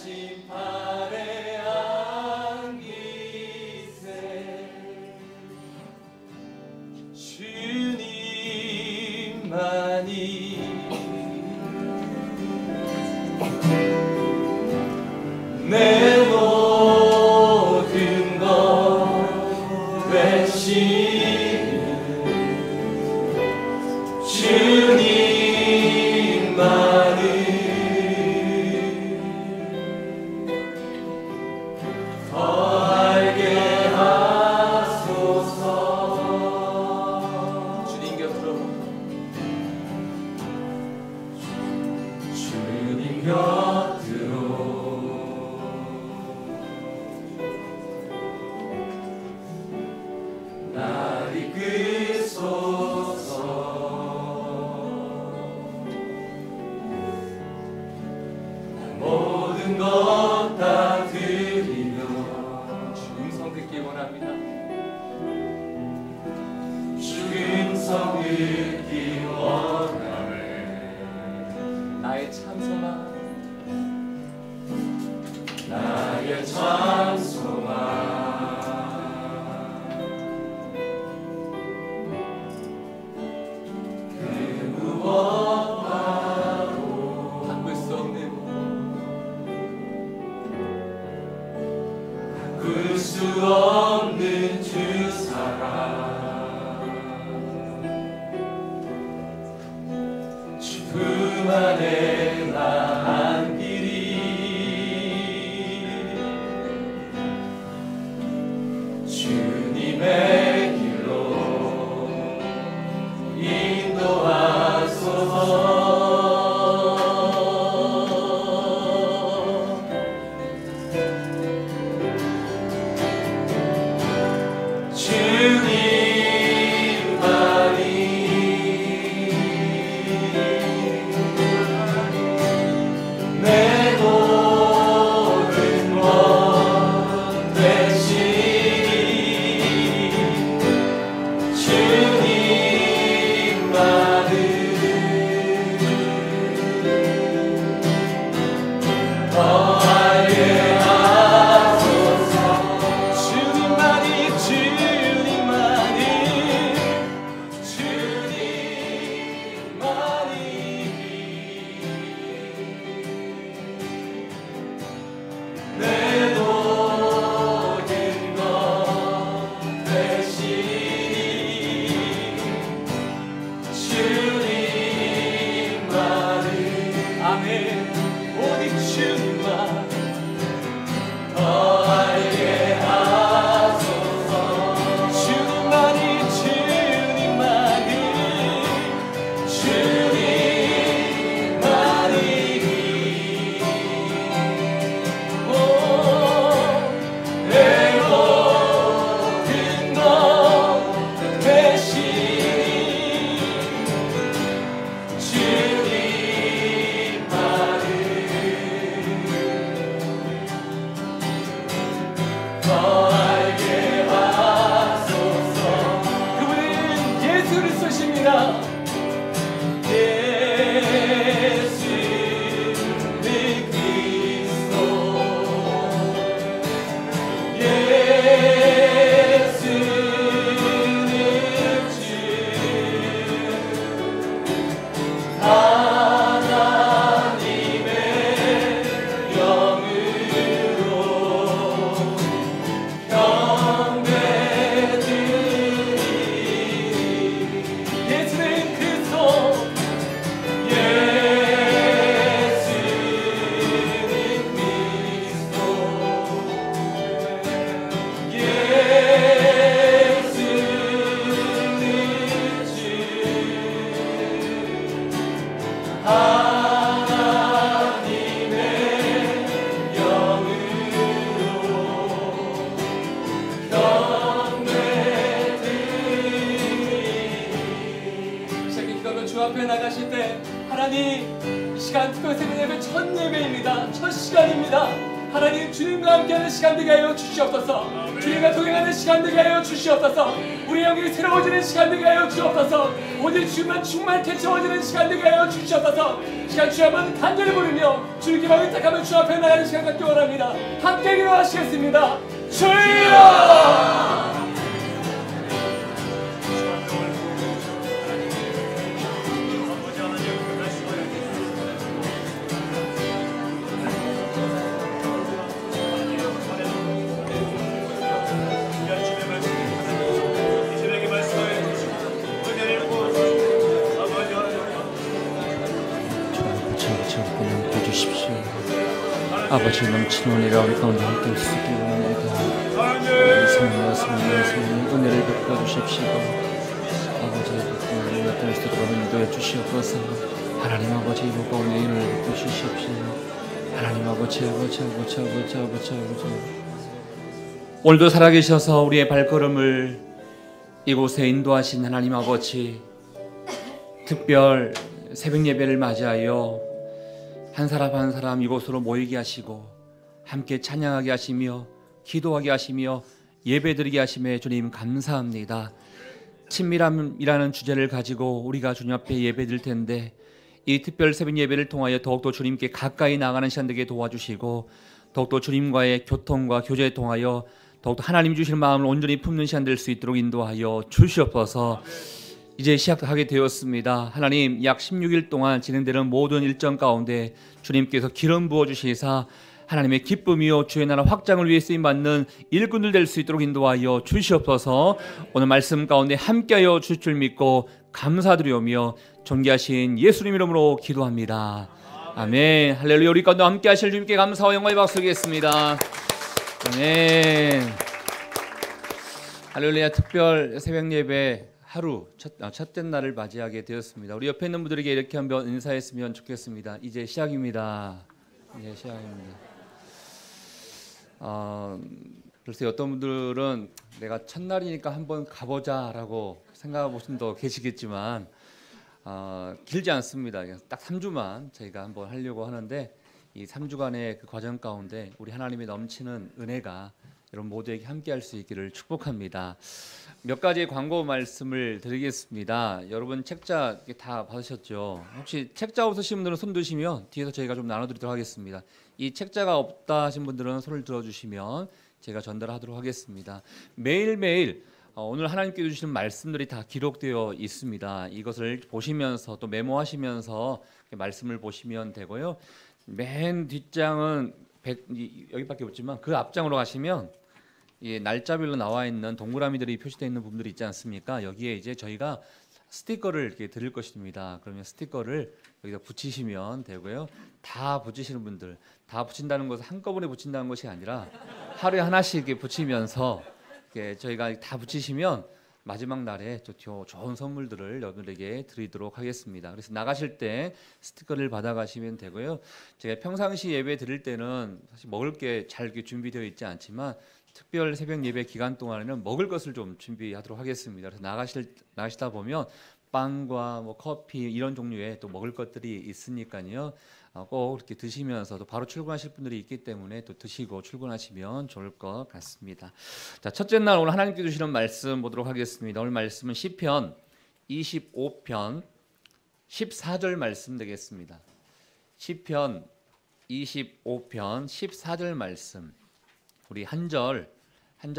나심팔에 안기세 주님만이 내 모든 것 되시는 주님만을 더 알게 하소서. 주님 곁으로 주님 곁으로 날 이끄소서. 모든 것 다 드리며 주 음성 듣기 원합니다. 주 음성 듣기 원하네. 나의 찬송아 나의 찬송아 바꿀 수 없는 주 사랑 주 품 안에 나 안기리 주님의 길로 인도하소서. 나가실 때 하나님 이 시간 특별 새벽 예배 첫 예배입니다. 첫 시간입니다. 하나님 주님과 함께하는 시간 되게 하여 주시옵소서. 주님과 동행하는 시간 되게 하여 주시옵소서. 우리 영이 새로워지는 시간 되게 하여 주옵소서. 오직 주님만 충만케 채워지는 시간 되게 하여 주시옵소서. 시간 주여 한번 간절히 부르며 주님께만 의탁하면 주 앞에 나가는 시간 갖기 원합니다. 함께 기도하시겠습니다. 주여! 아버지 넘치는 은혜가 우리 가운데 함께 있을 수 있기 원합니다. 성령의 은혜를 베풀어 주십시오. 아버지의 복음을 나타낼 수 있도록 인도해 주시옵소서. 하나님 아버지 이 가운데 은혜를 베풀어 주십시오. 하나님 아버지. 오늘도 살아계셔서 우리의 발걸음을 이곳에 인도하신 하나님 아버지, 특별 새벽 예배를 맞이하여 한 사람 한 사람 이곳으로 모이게 하시고 함께 찬양하게 하시며 기도하게 하시며 예배드리게 하심에 주님 감사합니다. 친밀함이라는 주제를 가지고 우리가 주님 앞에 예배드릴 텐데 이 특별 새벽 예배를 통하여 더욱더 주님께 가까이 나가는 시간 되게 도와주시고 더욱더 주님과의 교통과 교제를 통하여 더욱더 하나님 주실 마음을 온전히 품는 시간 될 수 있도록 인도하여 주시옵소서. 이제 시작하게 되었습니다. 하나님, 약 16일 동안 진행되는 모든 일정 가운데 주님께서 기름 부어주시사 하나님의 기쁨이요 주의 나라 확장을 위해 쓰임받는 일꾼들 될 수 있도록 인도하여 주시옵소서. 오늘 말씀 가운데 함께하여 주실 줄 믿고 감사드리오며 존귀하신 예수님 이름으로 기도합니다. 아멘. 할렐루야. 우리 가운데 함께하실 주님께 감사와 영광의 박수 드리겠습니다. 아멘. 할렐루야. 특별 새벽 예배 하루 첫째 날을 맞이하게 되었습니다. 우리 옆에 있는 분들에게 이렇게 한번 인사했으면 좋겠습니다. 이제 시작입니다. 이제 시작입니다. 글쎄 어떤 분들은 내가 첫날이니까 한번 가보자라고 생각하고 계신 분도 계시겠지만 길지 않습니다. 딱 3주만 저희가 한번 하려고 하는데 이 3주간의 그 과정 가운데 우리 하나님의 넘치는 은혜가 여러분 모두에게 함께할 수 있기를 축복합니다. 몇 가지 광고 말씀을 드리겠습니다. 여러분 책자 다 받으셨죠? 혹시 책자 없으신 분들은 손 드시면 뒤에서 저희가 좀 나눠드리도록 하겠습니다. 이 책자가 없다 하신 분들은 손을 들어주시면 제가 전달하도록 하겠습니다. 매일매일 오늘 하나님께 주시는 말씀들이 다 기록되어 있습니다. 이것을 보시면서 또 메모하시면서 말씀을 보시면 되고요. 맨 뒷장은 여기밖에 없지만 그 앞장으로 가시면 날짜별로 나와 있는 동그라미들이 표시되어 있는 부분들이 있지 않습니까? 여기에 이제 저희가 스티커를 이렇게 드릴 것입니다. 그러면 스티커를 여기다 붙이시면 되고요. 다 붙이시는 분들, 다 붙인다는 것은 한꺼번에 붙인다는 것이 아니라 하루에 하나씩 이렇게 붙이면서 저희가 다 붙이시면 마지막 날에 좋은 선물들을 여러분에게 드리도록 하겠습니다. 그래서 나가실 때 스티커를 받아가시면 되고요. 제가 평상시 예배 드릴 때는 사실 먹을 게 잘 준비되어 있지 않지만 특별 새벽 예배 기간 동안에는 먹을 것을 좀 준비하도록 하겠습니다. 그래서 나가시다 보면 빵과 뭐 커피 이런 종류의 또 먹을 것들이 있으니까요. 꼭 이렇게 드시면서 또 바로 출근하실 분들이 있기 때문에 또 드시고 출근하시면 좋을 것 같습니다. 자, 첫째 날 오늘 하나님께 주시는 말씀 보도록 하겠습니다. 오늘 말씀은 시편 25편 14절 말씀 되겠습니다. 시편 25편 14절 말씀. 우리 한 절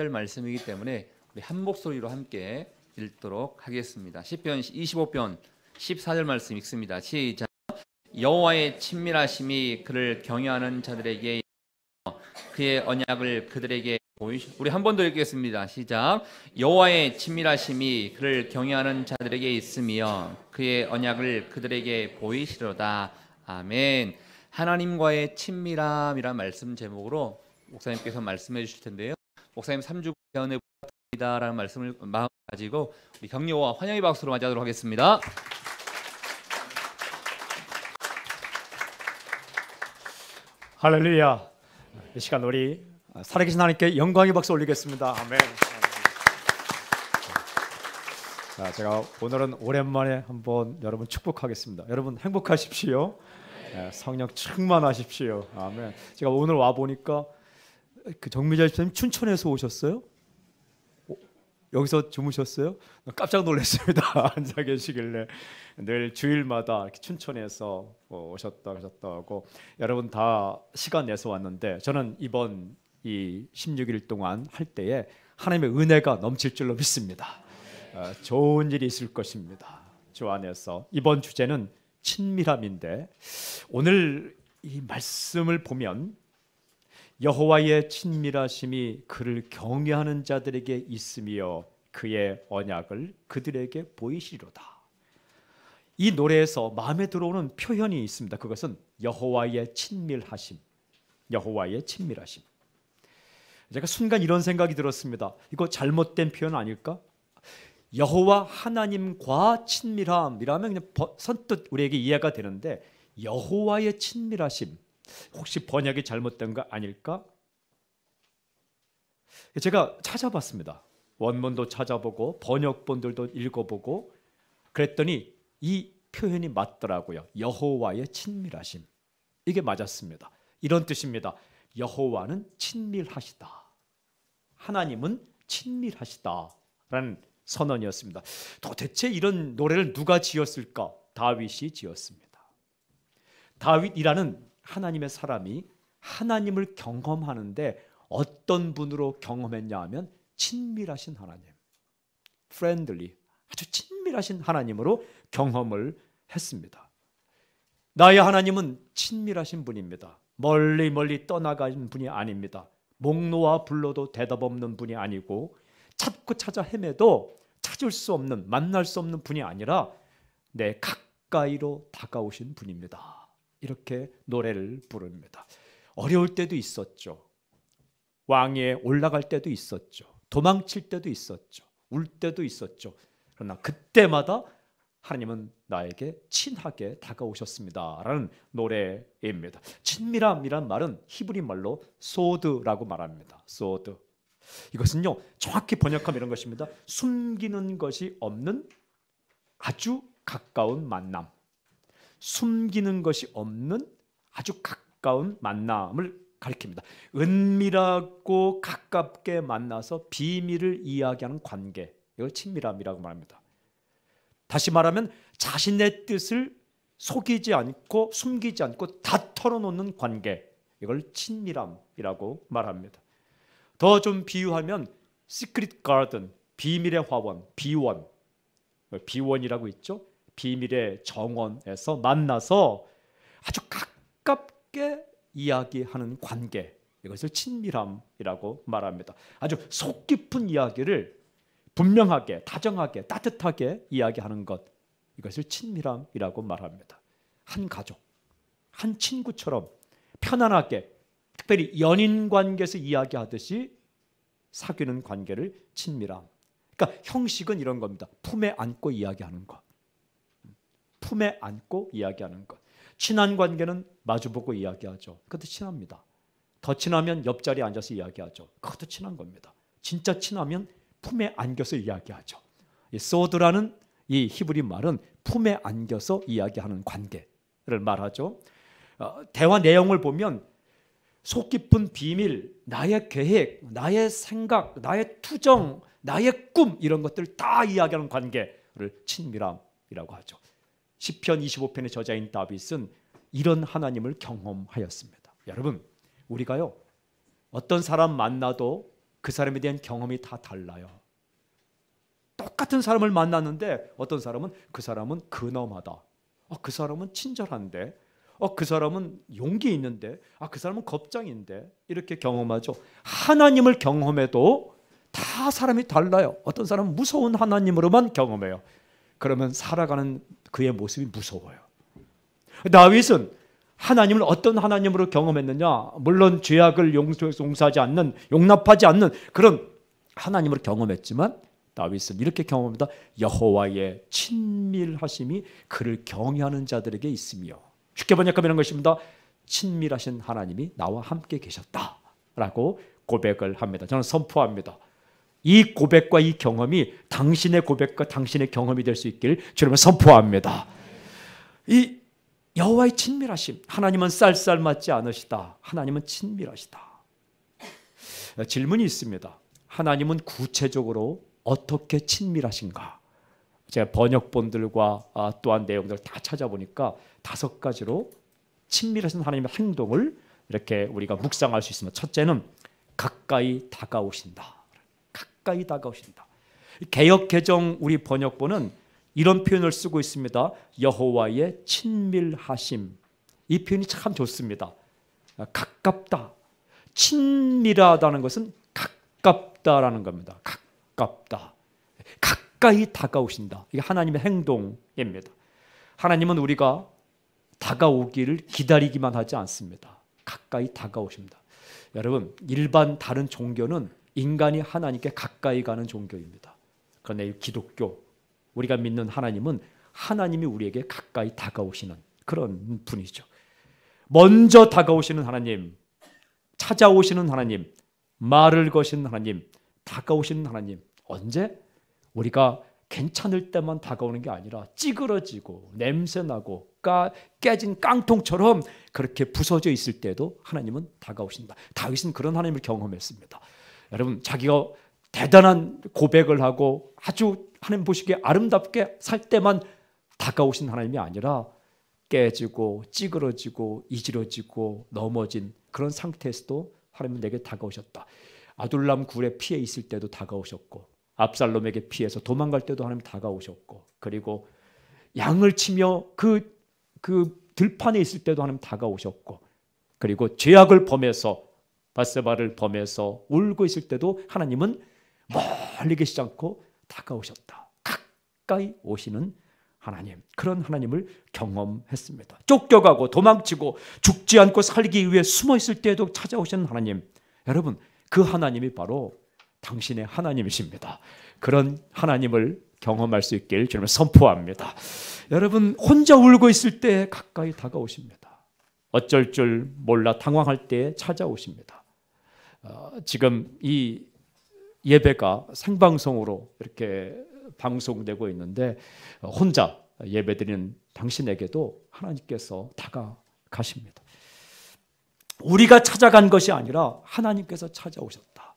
말씀이기 때문에 우리 한 목소리로 함께 읽도록 하겠습니다. 시편 25편 14절 말씀 읽습니다. 시작. 여호와의 친밀하심이 그를 경외하는 자들에게 그의 언약을 그들에게 보이시. 우리 한 번 더 읽겠습니다. 시작. 여호와의 친밀하심이 그를 경외하는 자들에게 있으며 그의 언약을 그들에게 보이시로다. 아멘. 하나님과의 친밀함이란 말씀 제목으로 목사님께서 말씀해 주실 텐데요. 목사님 3주 견해 부탁드립니다라는 말씀을 마음 가지고 우리 격려와 환영의 박수로 맞이하도록 하겠습니다. 할렐루야. 이 시간 우리 살아계신 하나님께 영광의 박수 올리겠습니다. 아멘. 자, 제가 오늘은 오랜만에 한번 여러분 축복하겠습니다. 여러분 행복하십시오. 성령 충만하십시오. 아멘. 제가 오늘 와 보니까 그 정미자 집사님 춘천에서 오셨어요? 여기서 주무셨어요? 깜짝 놀랐습니다. 앉아 계시길래. 늘 주일마다 이렇게 춘천에서 오셨다 하고 여러분 다 시간 내서 왔는데 저는 이번 이 16일 동안 할 때에 하나님의 은혜가 넘칠 줄로 믿습니다. 좋은 일이 있을 것입니다. 주 안에서. 이번 주제는 친밀함인데 오늘 이 말씀을 보면 여호와의 친밀하심이 그를 경외하는 자들에게 있으며 그의 언약을 그들에게 보이시리로다. 이 노래에서 마음에 들어오는 표현이 있습니다. 그것은 여호와의 친밀하심. 여호와의 친밀하심. 제가 순간 이런 생각이 들었습니다. 이거 잘못된 표현 아닐까? 여호와 하나님과 친밀함이라면 그냥 선뜻 우리에게 이해가 되는데 여호와의 친밀하심, 혹시 번역이 잘못된 거 아닐까? 제가 찾아봤습니다. 원문도 찾아보고 번역본들도 읽어보고 그랬더니 이 표현이 맞더라고요. 여호와의 친밀하심. 이게 맞았습니다. 이런 뜻입니다. 여호와는 친밀하시다. 하나님은 친밀하시다라는 선언이었습니다. 도대체 이런 노래를 누가 지었을까? 다윗이 지었습니다. 다윗이라는 하나님의 사람이 하나님을 경험하는데 어떤 분으로 경험했냐 하면 친밀하신 하나님, friendly, 아주 친밀하신 하나님으로 경험을 했습니다. 나의 하나님은 친밀하신 분입니다. 멀리 멀리 떠나간 분이 아닙니다. 목 놓아 불러도 대답 없는 분이 아니고 찾고 찾아 헤매도 찾을 수 없는, 만날 수 없는 분이 아니라 내 가까이로 다가오신 분입니다. 이렇게 노래를 부릅니다. 어려울 때도 있었죠. 왕위에 올라갈 때도 있었죠. 도망칠 때도 있었죠. 울 때도 있었죠. 그러나 그때마다 하나님은 나에게 친하게 다가오셨습니다 라는 노래입니다. 친밀함이란 말은 히브리 말로 소드라고 말합니다. 소드. 이것은요 정확히 번역하면 이런 것입니다. 숨기는 것이 없는 아주 가까운 만남. 숨기는 것이 없는 아주 가까운 만남을 가리킵니다. 은밀하고 가깝게 만나서 비밀을 이야기하는 관계, 이걸 친밀함이라고 말합니다. 다시 말하면 자신의 뜻을 속이지 않고 숨기지 않고 다 털어놓는 관계, 이걸 친밀함이라고 말합니다. 더 좀 비유하면 시크릿 가든, 비밀의 화원, 비원, 비원이라고 있죠. 비밀의 정원에서 만나서 아주 가깝게 이야기하는 관계, 이것을 친밀함이라고 말합니다. 아주 속 깊은 이야기를 분명하게, 다정하게, 따뜻하게 이야기하는 것, 이것을 친밀함이라고 말합니다. 한 가족, 한 친구처럼 편안하게, 특별히 연인 관계에서 이야기하듯이 사귀는 관계를 친밀함. 그러니까 형식은 이런 겁니다. 품에 안고 이야기하는 것. 품에 안고 이야기하는 것. 친한 관계는 마주보고 이야기하죠. 그것도 친합니다. 더 친하면 옆자리에 앉아서 이야기하죠. 그것도 친한 겁니다. 진짜 친하면 품에 안겨서 이야기하죠. 이 소드라는 이 히브리 말은 품에 안겨서 이야기하는 관계를 말하죠. 대화 내용을 보면 속 깊은 비밀, 나의 계획, 나의 생각, 나의 투정, 나의 꿈, 이런 것들을 다 이야기하는 관계를 친밀함이라고 하죠. 시편 25편의 저자인 다윗은 이런 하나님을 경험하였습니다. 여러분, 우리가요 어떤 사람 만나도 그 사람에 대한 경험이 다 달라요. 똑같은 사람을 만났는데 어떤 사람은 그 사람은 근엄하다. 그 사람은 친절한데, 그 사람은 용기 있는데, 그 사람은 겁장인데, 이렇게 경험하죠. 하나님을 경험해도 다 사람이 달라요. 어떤 사람은 무서운 하나님으로만 경험해요. 그러면 살아가는 그의 모습이 무서워요. 다윗은 하나님을 어떤 하나님으로 경험했느냐? 물론 죄악을 용서하지 않는, 용납하지 않는 그런 하나님으로 경험했지만 다윗은 이렇게 경험합니다. 여호와의 친밀하심이 그를 경외하는 자들에게 있으며, 쉽게 번역하면 이런 것입니다. 친밀하신 하나님이 나와 함께 계셨다라고 고백을 합니다. 저는 선포합니다. 이 고백과 이 경험이 당신의 고백과 당신의 경험이 될 수 있길 주님을 선포합니다. 이 여호와의 친밀하심, 하나님은 쌀쌀 맞지 않으시다. 하나님은 친밀하시다. 질문이 있습니다. 하나님은 구체적으로 어떻게 친밀하신가? 제가 번역본들과 또한 내용들을 다 찾아보니까 5가지로 친밀하신 하나님의 행동을 이렇게 우리가 묵상할 수 있습니다. 첫째는 가까이 다가오신다. 가까이 다가오신다. 개역 개정 우리 번역본은 이런 표현을 쓰고 있습니다. 여호와의 친밀하심. 이 표현이 참 좋습니다. 가깝다. 친밀하다는 것은 가깝다라는 겁니다. 가깝다. 가까이 다가오신다. 이게 하나님의 행동입니다. 하나님은 우리가 다가오기를 기다리기만 하지 않습니다. 가까이 다가오십니다. 여러분, 일반 다른 종교는 인간이 하나님께 가까이 가는 종교입니다. 그런데 기독교, 우리가 믿는 하나님은 하나님이 우리에게 가까이 다가오시는 그런 분이죠. 먼저 다가오시는 하나님, 찾아오시는 하나님, 말을 거시는 하나님, 다가오시는 하나님. 언제? 우리가 괜찮을 때만 다가오는 게 아니라 찌그러지고 냄새나고 깨진 깡통처럼 그렇게 부서져 있을 때도 하나님은 다가오신다. 다윗은 그런 하나님을 경험했습니다. 여러분, 자기가 대단한 고백을 하고 아주 하나님 보시기에 아름답게 살 때만 다가오신 하나님이 아니라 깨지고 찌그러지고 이지러지고 넘어진 그런 상태에서도 하나님은 내게 다가오셨다. 아둘람 굴에 피해 있을 때도 다가오셨고, 압살롬에게 피해서 도망갈 때도 하나님 다가오셨고, 그리고 양을 치며 그 들판에 있을 때도 하나님 다가오셨고, 그리고 죄악을 범해서 밧세바를 범해서 울고 있을 때도 하나님은 멀리 계시지 않고 다가오셨다. 가까이 오시는 하나님, 그런 하나님을 경험했습니다. 쫓겨가고 도망치고 죽지 않고 살기 위해 숨어 있을 때도 찾아오시는 하나님, 여러분, 그 하나님이 바로 당신의 하나님이십니다. 그런 하나님을 경험할 수 있길 주님을 선포합니다. 여러분, 혼자 울고 있을 때 가까이 다가오십니다. 어쩔 줄 몰라 당황할 때 찾아오십니다. 지금 이 예배가 생방송으로 이렇게 방송되고 있는데 혼자 예배드리는 당신에게도 하나님께서 다가가십니다. 우리가 찾아간 것이 아니라 하나님께서 찾아오셨다.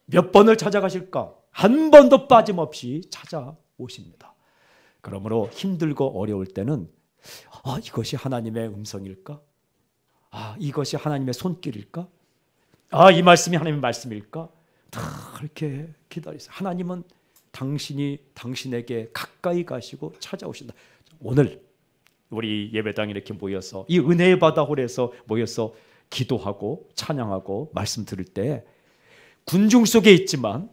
몇 번을 찾아가실까? 한 번도 빠짐없이 찾아오십니다. 그러므로 힘들고 어려울 때는 이것이 하나님의 음성일까? 이것이 하나님의 손길일까? 이 말씀이 하나님의 말씀일까? 다 그렇게 기다리세요. 하나님은 당신이 당신에게 가까이 가시고 찾아오신다. 오늘 우리 예배당에 이렇게 모여서 이 은혜의 바다 홀에서 모여서 기도하고 찬양하고 말씀 들을 때 군중 속에 있지만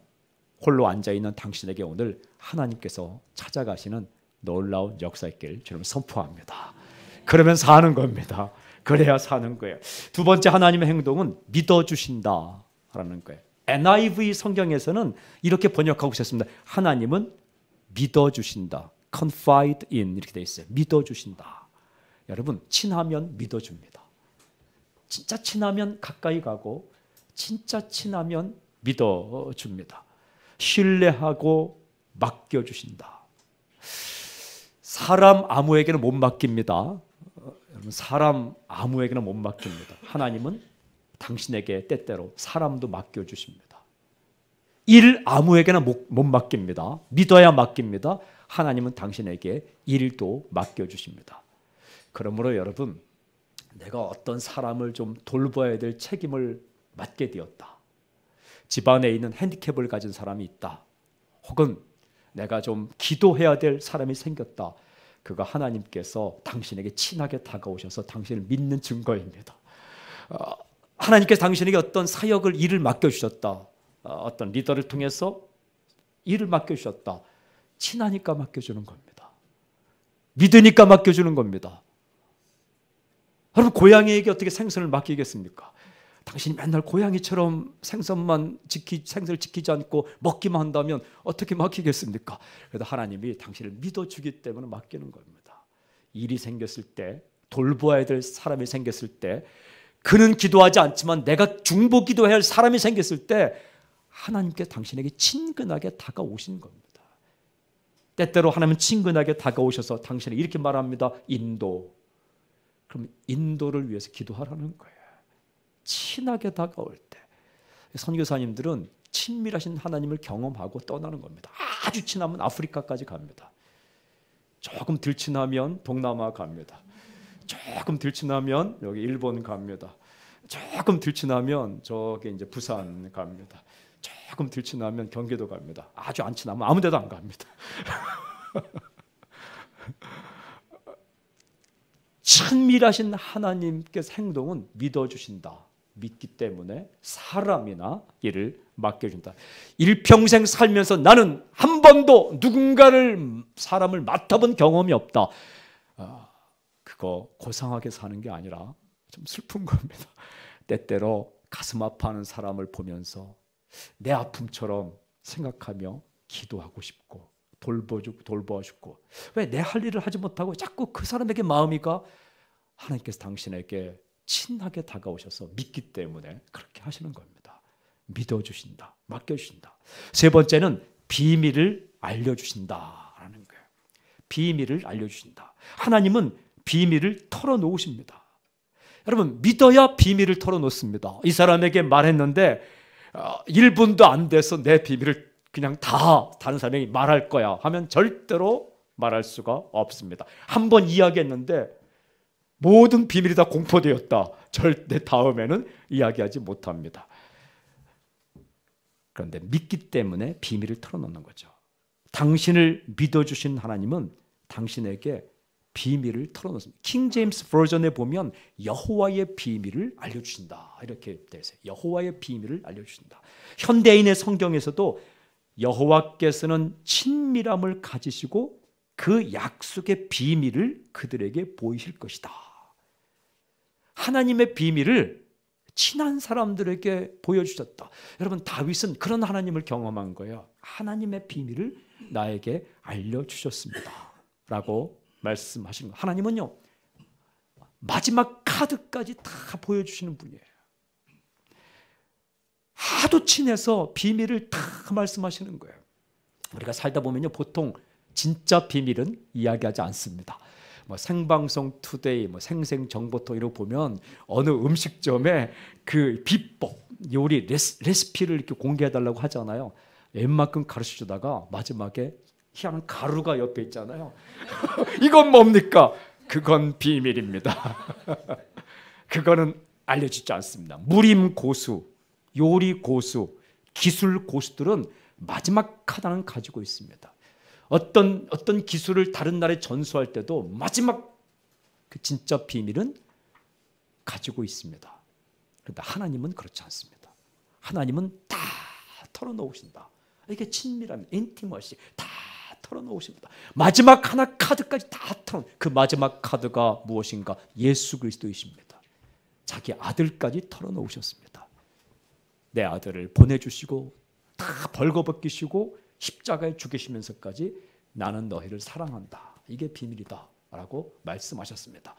홀로 앉아있는 당신에게 오늘 하나님께서 찾아가시는 놀라운 역사있길 주님 선포합니다. 그러면 사는 겁니다. 그래야 사는 거예요. 두 번째 하나님의 행동은 믿어주신다라는 거예요. NIV 성경에서는 이렇게 번역하고 있었습니다. 하나님은 믿어주신다. confide in 이렇게 돼 있어요. 믿어주신다. 여러분, 친하면 믿어줍니다. 진짜 친하면 가까이 가고 진짜 친하면 믿어줍니다. 신뢰하고 맡겨주신다. 사람 아무에게는 못 맡깁니다. 사람 아무에게는 못 맡깁니다. 하나님은 당신에게 때때로 사람도 맡겨주십니다. 일 아무에게나 못 맡깁니다. 믿어야 맡깁니다. 하나님은 당신에게 일도 맡겨주십니다. 그러므로 여러분, 내가 어떤 사람을 좀 돌봐야 될 책임을 맡게 되었다. 집안에 있는 핸디캡을 가진 사람이 있다. 혹은 내가 좀 기도해야 될 사람이 생겼다. 그거 하나님께서 당신에게 친하게 다가오셔서 당신을 믿는 증거입니다. 하나님께서 당신에게 어떤 사역을 일을 맡겨주셨다. 어떤 리더를 통해서 일을 맡겨주셨다. 친하니까 맡겨주는 겁니다. 믿으니까 맡겨주는 겁니다. 여러분, 고양이에게 어떻게 생선을 맡기겠습니까? 당신이 맨날 고양이처럼 생선을 지키지 않고 먹기만 한다면 어떻게 맡기겠습니까? 그래도 하나님이 당신을 믿어주기 때문에 맡기는 겁니다. 일이 생겼을 때, 돌보아야 될 사람이 생겼을 때, 그는 기도하지 않지만 내가 중보 기도해야 할 사람이 생겼을 때 하나님께 당신에게 친근하게 다가오신 겁니다. 때때로 하나님은 친근하게 다가오셔서 당신에게 이렇게 말합니다. 인도. 그럼 인도를 위해서 기도하라는 거예요. 친하게 다가올 때. 선교사님들은 친밀하신 하나님을 경험하고 떠나는 겁니다. 아주 친하면 아프리카까지 갑니다. 조금 덜 친하면 동남아 갑니다. 조금 덜 친하면 여기 일본 갑니다. 조금 덜 친하면 저기 이제 부산 갑니다. 조금 덜 친하면 경기도 갑니다. 아주 안 친하면 아무 데도 안 갑니다. 친밀하신 하나님께서 행동은 믿어주신다. 믿기 때문에 사람이나 일을 맡겨준다. 일평생 살면서 나는 한 번도 누군가를 사람을 맡아본 경험이 없다. 그거 고상하게 사는 게 아니라 좀 슬픈 겁니다. 때때로 가슴 아파하는 사람을 보면서 내 아픔처럼 생각하며 기도하고 싶고 돌보아 싶고 왜 내 할 일을 하지 못하고 자꾸 그 사람에게 마음이 가? 하나님께서 당신에게 친하게 다가오셔서 믿기 때문에 그렇게 하시는 겁니다. 믿어주신다. 맡겨주신다. 세 번째는 비밀을 알려주신다라는 거예요. 비밀을 알려주신다. 하나님은 비밀을 털어놓으십니다. 여러분 믿어야 비밀을 털어놓습니다. 이 사람에게 말했는데 1분도 안 돼서 내 비밀을 그냥 다 다른 사람에게 말할 거야 하면 절대로 말할 수가 없습니다. 한 번 이야기했는데 모든 비밀이 다 공포되었다. 절대 다음에는 이야기하지 못합니다. 그런데 믿기 때문에 비밀을 털어놓는 거죠. 당신을 믿어주신 하나님은 당신에게 비밀을 털어놓습니다. 킹 제임스 버전에 보면 여호와의 비밀을 알려주신다 이렇게 되어 있어요. 여호와의 비밀을 알려주신다. 현대인의 성경에서도 여호와께서는 친밀함을 가지시고 그 약속의 비밀을 그들에게 보이실 것이다. 하나님의 비밀을 친한 사람들에게 보여주셨다. 여러분 다윗은 그런 하나님을 경험한 거예요. 하나님의 비밀을 나에게 알려주셨습니다 라고 말씀하시는 거예요. 하나님은요 마지막 카드까지 다 보여주시는 분이에요. 하도 친해서 비밀을 다 말씀하시는 거예요. 우리가 살다 보면요 보통 진짜 비밀은 이야기하지 않습니다. 뭐 생방송 투데이, 뭐 생생정보통 이런 거 보면 어느 음식점에 그 비법, 요리 레시피를 이렇게 공개해달라고 하잖아요. 웬만큼 가르쳐주다가 마지막에 희한한 가루가 옆에 있잖아요. 이건 뭡니까? 그건 비밀입니다. 그거는 알려주지 않습니다. 무림 고수, 요리 고수, 기술 고수들은 마지막 카드는 가지고 있습니다. 어떤 기술을 다른 나라에 전수할 때도 마지막 그 진짜 비밀은 가지고 있습니다. 그런데 하나님은 그렇지 않습니다. 하나님은 다 털어놓으신다. 이게 친밀함, 인티머시 다 털어놓으십니다. 마지막 하나 카드까지 다 털어. 그 마지막 카드가 무엇인가? 예수 그리스도이십니다. 자기 아들까지 털어놓으셨습니다. 내 아들을 보내주시고 다 벌거벗기시고 십자가에 죽이시면서까지 나는 너희를 사랑한다. 이게 비밀이다 라고 말씀하셨습니다.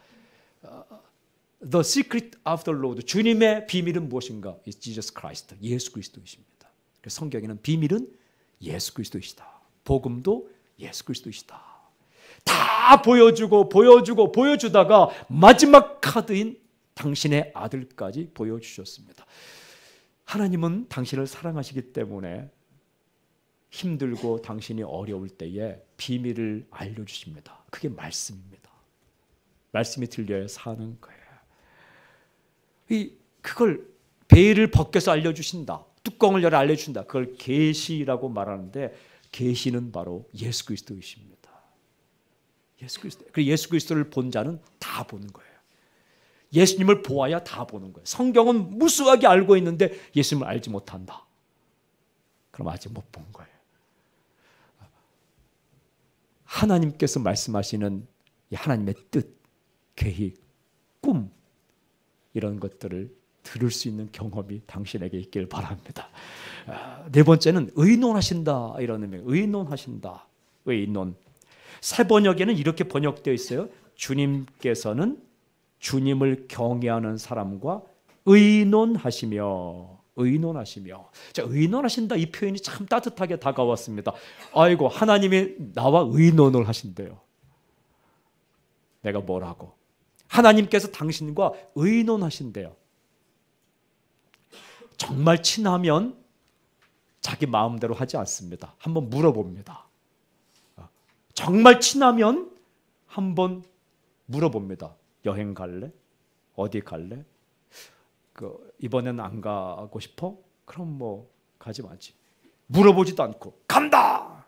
The secret of the Lord, 주님의 비밀은 무엇인가? It's Jesus Christ, 예수 그리스도이십니다. 성경에는 비밀은 예수 그리스도이시다. 복음도 예수 그리스도이시다. 다 보여주다가 마지막 카드인 당신의 아들까지 보여주셨습니다. 하나님은 당신을 사랑하시기 때문에 힘들고 당신이 어려울 때에 비밀을 알려주십니다. 그게 말씀입니다. 말씀이 들려야 사는 거예요. 그걸 베일을 벗겨서 알려주신다. 뚜껑을 열어 알려주신다. 그걸 계시라고 말하는데 계시는 바로 예수 그리스도이십니다. 예수 그리스도. 그리고 예수 그리스도를 본 자는 다 보는 거예요. 예수님을 보아야 다 보는 거예요. 성경은 무수하게 알고 있는데 예수님을 알지 못한다. 그럼 아직 못 본 거예요. 하나님께서 말씀하시는 이 하나님의 뜻, 계획, 꿈 이런 것들을 들을 수 있는 경험이 당신에게 있길 바랍니다. 네 번째는 의논하신다 이런 의미. 의논하신다. 의논. 새 번역에는 이렇게 번역되어 있어요. 주님께서는 주님을 경외하는 사람과 의논하시며. 자, 의논하신다 이 표현이 참 따뜻하게 다가왔습니다. 아이고 하나님이 나와 의논을 하신대요. 내가 뭐라고? 하나님께서 당신과 의논하신대요. 정말 친하면 자기 마음대로 하지 않습니다. 한번 물어봅니다. 정말 친하면 한번 물어봅니다. 여행 갈래? 어디 갈래? 이번엔 안 가고 싶어? 그럼 뭐 가지 마지. 물어보지도 않고 간다.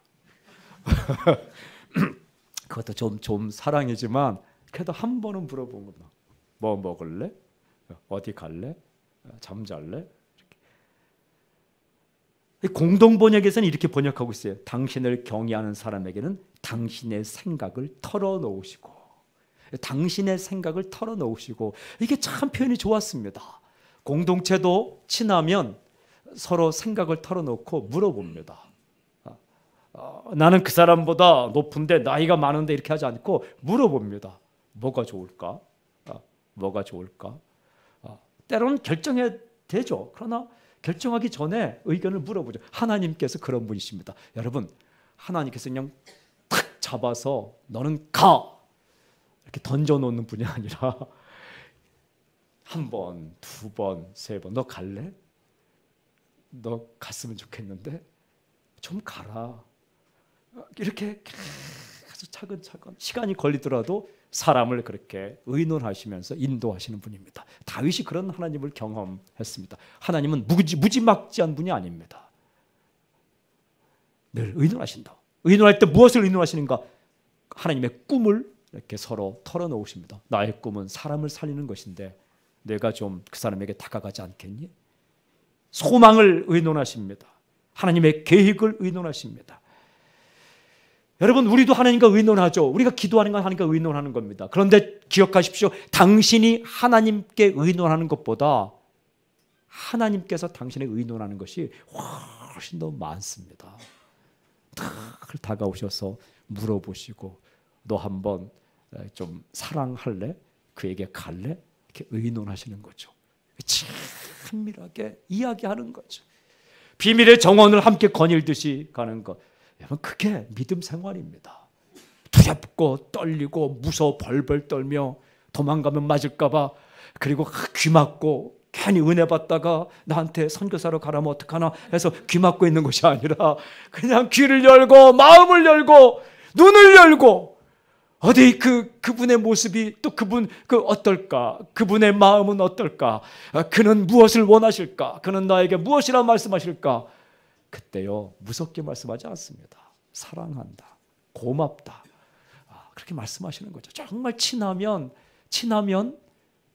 그것도 좀 사랑이지만 그래도 한 번은 물어본 겁니다. 뭐 먹을래? 어디 갈래? 잠잘래? 공동 번역에서는 이렇게 번역하고 있어요. 당신을 경외하는 사람에게는 당신의 생각을 털어놓으시고, 당신의 생각을 털어놓으시고, 이게 참 표현이 좋았습니다. 공동체도 친하면 서로 생각을 털어놓고 물어봅니다. 나는 그 사람보다 높은데 나이가 많은데 이렇게 하지 않고 물어봅니다. 뭐가 좋을까? 뭐가 좋을까? 때로는 결정해야 되죠. 그러나 결정하기 전에 의견을 물어보죠. 하나님께서 그런 분이십니다. 여러분, 하나님께서 그냥 탁 잡아서 너는 가! 이렇게 던져놓는 분이 아니라 한 번, 두 번, 세 번, 너 갈래? 너 갔으면 좋겠는데 좀 가라. 이렇게 계속 차근차근 시간이 걸리더라도 사람을 그렇게 의논하시면서 인도하시는 분입니다. 다윗이 그런 하나님을 경험했습니다. 하나님은 무지막지한 분이 아닙니다. 늘 의논하신다. 의논할 때 무엇을 의논하시는가? 하나님의 꿈을 이렇게 서로 털어놓으십니다. 나의 꿈은 사람을 살리는 것인데 내가 좀 그 사람에게 다가가지 않겠니? 소망을 의논하십니다. 하나님의 계획을 의논하십니다. 여러분, 우리도 하나님과 의논하죠. 우리가 기도하는 건 하나님과 의논하는 겁니다. 그런데 기억하십시오. 당신이 하나님께 의논하는 것보다 하나님께서 당신에 의논하는 것이 훨씬 더 많습니다. 다가오셔서 물어보시고 너 한번 좀 사랑할래? 그에게 갈래? 이렇게 의논하시는 거죠. 친밀하게 이야기하는 거죠. 비밀의 정원을 함께 거닐듯이 가는 것. 여러분, 그게 믿음 생활입니다. 두렵고 떨리고 무서워 벌벌 떨며 도망가면 맞을까 봐, 그리고 귀 막고 괜히 은혜 받다가 나한테 선교사로 가라면 어떡하나 해서 귀 막고 있는 것이 아니라 그냥 귀를 열고 마음을 열고 눈을 열고 어디 그분의 모습이 또 그분 어떨까? 그분의 마음은 어떨까? 그는 무엇을 원하실까? 그는 나에게 무엇이라 말씀하실까? 그때요, 무섭게 말씀하지 않습니다. 사랑한다, 고맙다, 그렇게 말씀하시는 거죠. 정말 친하면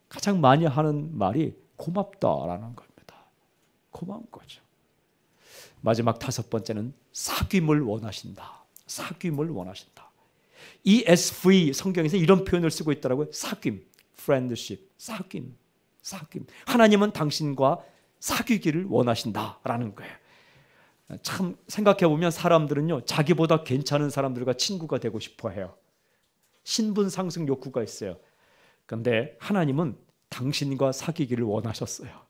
가장 많이 하는 말이 고맙다라는 겁니다. 고마운 거죠. 마지막 5번째는 사귐을 원하신다. 사귐을 원하신다. ESV 성경에서 이런 표현을 쓰고 있더라고요. 사귐, friendship, 사귐. 하나님은 당신과 사귀기를 원하신다라는 거예요. 참 생각해보면 사람들은요, 자기보다 괜찮은 사람들과 친구가 되고 싶어 해요. 신분 상승 욕구가 있어요. 그런데 하나님은 당신과 사귀기를 원하셨어요.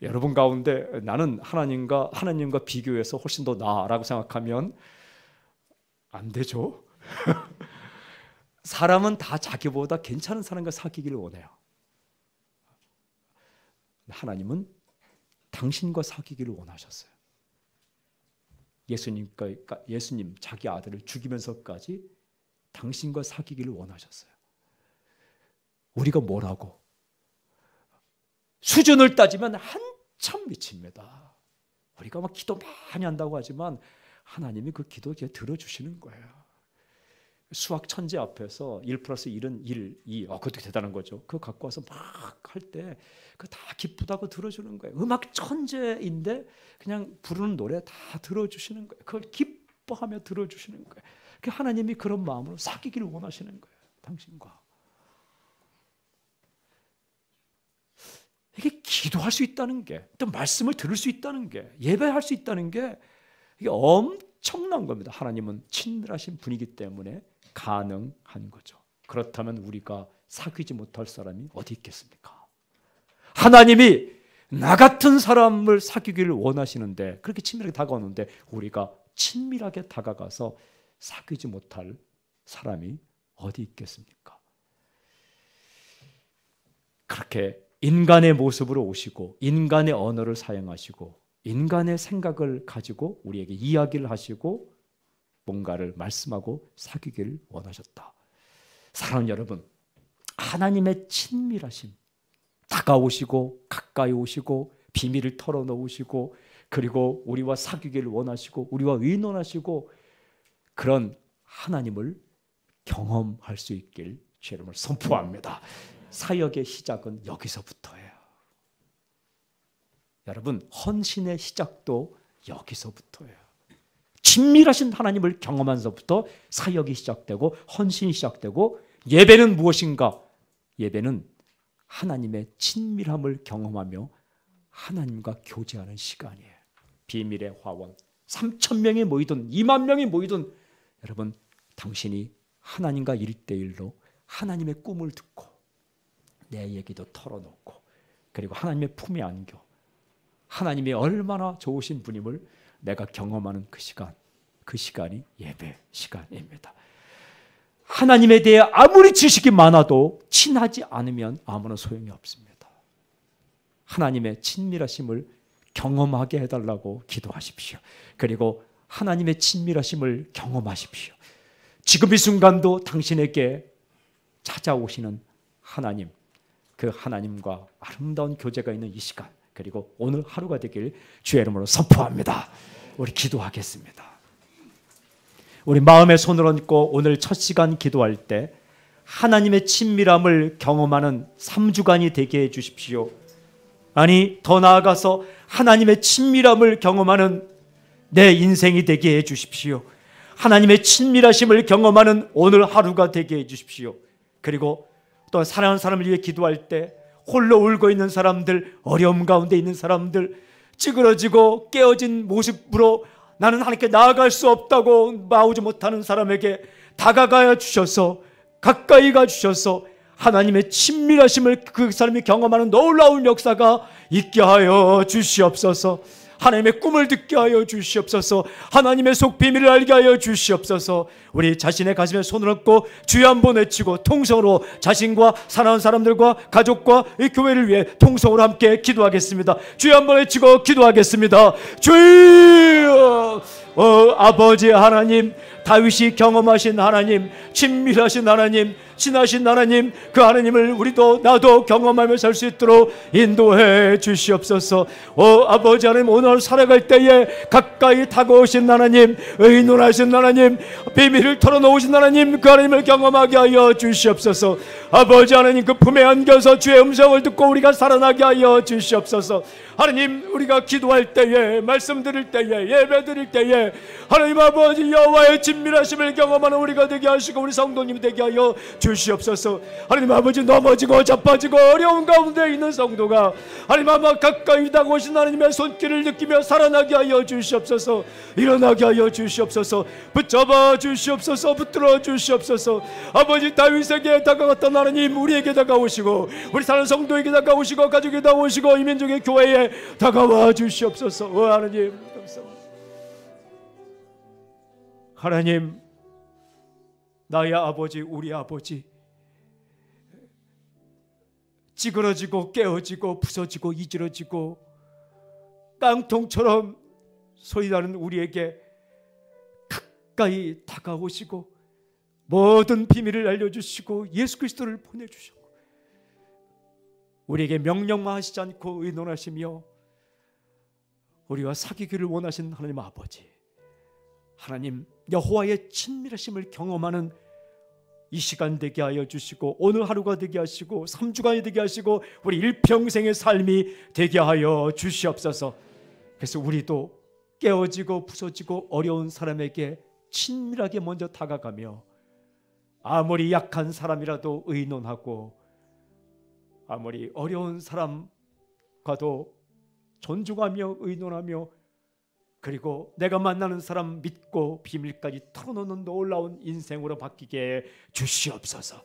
여러분 가운데 나는 하나님과 비교해서 훨씬 더 나아라고 생각하면 안 되죠. 사람은 다 자기보다 괜찮은 사람과 사귀기를 원해요. 하나님은 당신과 사귀기를 원하셨어요. 예수님 자기 아들을 죽이면서까지 당신과 사귀기를 원하셨어요. 우리가 뭐라고? 수준을 따지면 한참 미칩니다. 우리가 막 기도 많이 한다고 하지만 하나님이 그 기도 들어주시는 거예요. 수학 천재 앞에서 1+1은 1, 2. 그것도 대단한 거죠. 그거 갖고 와서 막 할 때 그거 다 기쁘다고 들어주는 거예요. 음악 천재인데 그냥 부르는 노래 다 들어주시는 거예요. 그걸 기뻐하며 들어주시는 거예요. 하나님이 그런 마음으로 사귀기를 원하시는 거예요. 당신과. 이게 기도할 수 있다는 게, 또 말씀을 들을 수 있다는 게, 예배할 수 있다는 게 이게 엄청난 겁니다. 하나님은 친밀하신 분이기 때문에 가능한 거죠. 그렇다면 우리가 사귀지 못할 사람이 어디 있겠습니까? 하나님이 나 같은 사람을 사귀기를 원하시는데, 그렇게 친밀하게 다가오는데 우리가 친밀하게 다가가서 사귀지 못할 사람이 어디 있겠습니까? 그렇게 인간의 모습으로 오시고 인간의 언어를 사용하시고 인간의 생각을 가지고 우리에게 이야기를 하시고 뭔가를 말씀하고 사귀기를 원하셨다. 사랑하는 여러분, 하나님의 친밀하심, 다가오시고 가까이 오시고 비밀을 털어놓으시고 그리고 우리와 사귀기를 원하시고 우리와 의논하시고 그런 하나님을 경험할 수 있길 주의 이름으로 선포합니다. 사역의 시작은 여기서부터예요. 여러분, 헌신의 시작도 여기서부터예요. 친밀하신 하나님을 경험하면서부터 사역이 시작되고 헌신이 시작되고 예배는 무엇인가? 예배는 하나님의 친밀함을 경험하며 하나님과 교제하는 시간이에요. 비밀의 화원 3,000명이 모이든 2만 명이 모이든 여러분, 당신이 하나님과 1대1로 하나님의 꿈을 듣고 내 얘기도 털어놓고 그리고 하나님의 품에 안겨 하나님이 얼마나 좋으신 분임을 내가 경험하는 그 시간이 예배 시간입니다. 하나님에 대해 아무리 지식이 많아도 친하지 않으면 아무런 소용이 없습니다. 하나님의 친밀하심을 경험하게 해달라고 기도하십시오. 그리고 하나님의 친밀하심을 경험하십시오. 지금 이 순간도 당신에게 찾아오시는 하나님, 그 하나님과 아름다운 교제가 있는 이 시간, 그리고 오늘 하루가 되길 주의 이름으로 선포합니다. 우리 기도하겠습니다. 우리 마음에 손을 얹고 오늘 첫 시간 기도할 때 하나님의 친밀함을 경험하는 3주간이 되게 해 주십시오. 아니, 더 나아가서 하나님의 친밀함을 경험하는 내 인생이 되게 해 주십시오. 하나님의 친밀하심을 경험하는 오늘 하루가 되게 해 주십시오. 그리고 또 사랑하는 사람을 위해 기도할 때 홀로 울고 있는 사람들, 어려움 가운데 있는 사람들, 찌그러지고 깨어진 모습으로 나는 하나님께 나아갈 수 없다고 나오지 못하는 사람에게 다가가 주셔서 가까이 가 주셔서 하나님의 친밀하심을 그 사람이 경험하는 놀라운 역사가 있게 하여 주시옵소서. 하나님의 꿈을 듣게 하여 주시옵소서. 하나님의 속 비밀을 알게 하여 주시옵소서. 우리 자신의 가슴에 손을 얹고 주여 한번 외치고 통성으로 자신과 사랑하는 사람들과 가족과 이 교회를 위해 통성으로 함께 기도하겠습니다. 주여 한번 외치고 기도하겠습니다. 주여, 아버지 하나님, 다윗이 경험하신 하나님, 친밀하신 하나님, 친하신 하나님, 그 하나님을 우리도 나도 경험하며 살 수 있도록 인도해 주시옵소서. 아버지 하나님, 오늘 살아갈 때에 가까이 다가오신 하나님, 의논하신 하나님, 비밀을 털어놓으신 하나님, 그 하나님을 경험하게 하여 주시옵소서. 아버지 하나님, 그 품에 안겨서 주의 음성을 듣고 우리가 살아나게 하여 주시옵소서. 하나님, 우리가 기도할 때에, 말씀 드릴 때에, 예배 드릴 때에 하나님 아버지 여호와의 친밀하심을 경험하는 우리가 되게 하시고 우리 성도님 되게 하여 주시옵소서. 하나님 아버지, 넘어지고 자빠지고 어려운 가운데 있는 성도가 하나님 아마 가까이 다가오신 하나님의 손길을 느끼며 살아나게 하여 주시옵소서. 일어나게 하여 주시옵소서. 붙잡아 주시옵소서. 붙들어 주시옵소서. 아버지, 다윗에게 다가갔던 하나님 우리에게 다가오시고 우리 사는 성도에게 다가오시고 가족에게 다가오시고 이 민족의 교회에 다가와 주시옵소서. 하나님 감사합니다. 하나님, 나의 아버지, 우리 아버지, 찌그러지고 깨어지고 부서지고 이지러지고 깡통처럼 소리나는 우리에게 가까이 다가오시고 모든 비밀을 알려주시고 예수 그리스도를 보내주셨고 우리에게 명령만 하시지 않고 의논하시며 우리와 사귀기를 원하신 하나님 아버지, 하나님 여호와의 친밀하심을 경험하는 이 시간 되게 하여 주시고 오늘 하루가 되게 하시고 3주간이 되게 하시고 우리 일평생의 삶이 되게 하여 주시옵소서. 그래서 우리도 깨어지고 부서지고 어려운 사람에게 친밀하게 먼저 다가가며 아무리 약한 사람이라도 의논하고 아무리 어려운 사람과도 존중하며 의논하며 그리고 내가 만나는 사람 믿고 비밀까지 털어놓는 놀라운 인생으로 바뀌게 주시옵소서.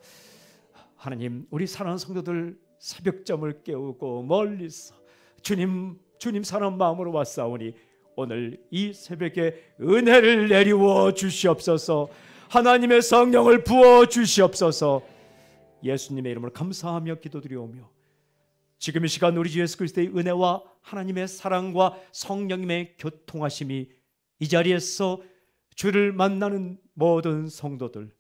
하나님, 우리 사랑하는 성도들 새벽잠을 깨우고 멀리서 주님 사랑 마음으로 왔사오니 오늘 이 새벽에 은혜를 내리워 주시옵소서. 하나님의 성령을 부어 주시옵소서. 예수님의 이름으로 감사하며 기도드리오며 지금 이 시간 우리 주 예수 그리스도의 은혜와 하나님의 사랑과 성령님의 교통하심이 이 자리에서 주를 만나는 모든 성도들,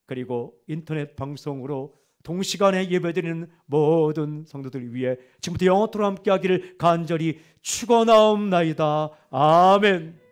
그리고 인터넷 방송으로 동시간에 예배드리는 모든 성도들 위해 지금부터 영원토록 함께하기를 간절히 축원하옵나이다. 아멘.